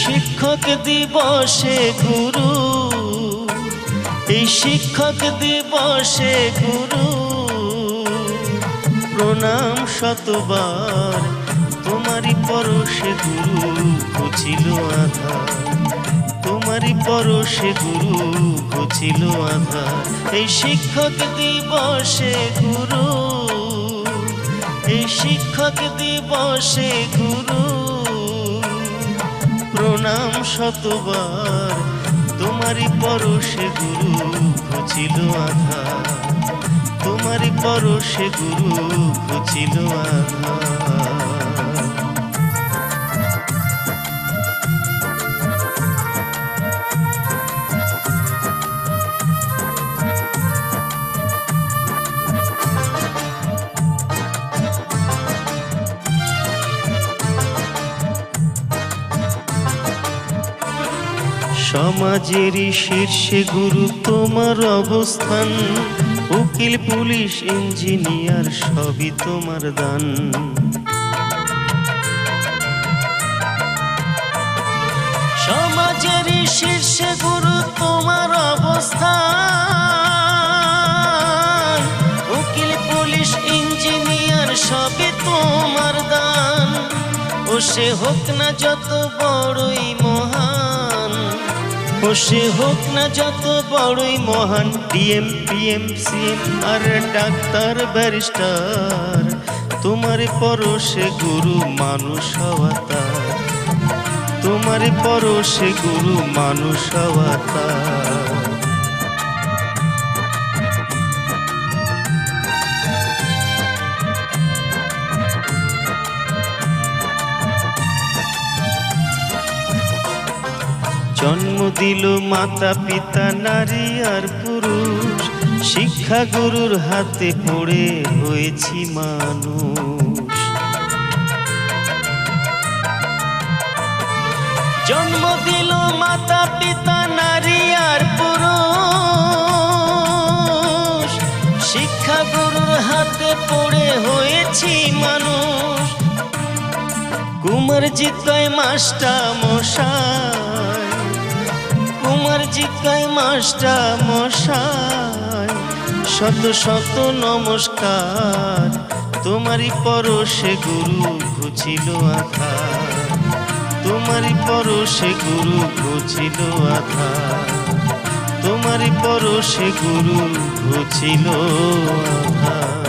শিক্ষক দিবসে গুরু, এই শিক্ষক দিবসে গুরু প্রণাম শতবার। তোমারই পরশে গুরু ঘুচিল আধার, তোমারই পরশে গুরু ঘুচিল আধার। এই শিক্ষক দিবসে গুরু, এই শিক্ষক দিবসে গুরু প্রণাম শতবার। তোমারই পরশে গুরু ঘুচিল আধার, তোমারই পরশে গুরু ঘুচিল আধার। সমাজেরই শীর্ষে গুরু তোমার অবস্থান, উকিল পুলিশ ইঞ্জিনিয়ার সবই তোমার দান। সমাজেরই শীর্ষে গুরু তোমার অবস্থান, উকিল পুলিশ ইঞ্জিনিয়ার সবই তোমার দান। ও সে হোক না যত বড়ই মহান, ও সে হোক না যত বড়ই মহান, ডিএম পিএম সিএম আর ডাক্তার ব্যারিস্টার, তোমার পরশে গুরু মানুষ হওয়া তার, তোমার পরশে গুরু মানুষ হওয়া তার। জন্ম দিল মাতা পিতা নারী আর পুরুষ, শিক্ষা গুরুর হাতে পড়ে হয়েছি মানুষ। জন্ম দিল মাতা পিতা নারী আর পুরুষ, শিক্ষা গুরুর হাতে পড়ে হয়েছি মানুষ। কুমার জিতকায় মাস্টার মশাই, কুমার জিতকায় মাস্টার মশাই, শত শত নমস্কার। তোমারই পরশে গুরু ঘুচিল আধার, তোমারই পরশে গুরু ঘুচিল আধার, তোমারই পরশে গুরু ঘুচিল আধার।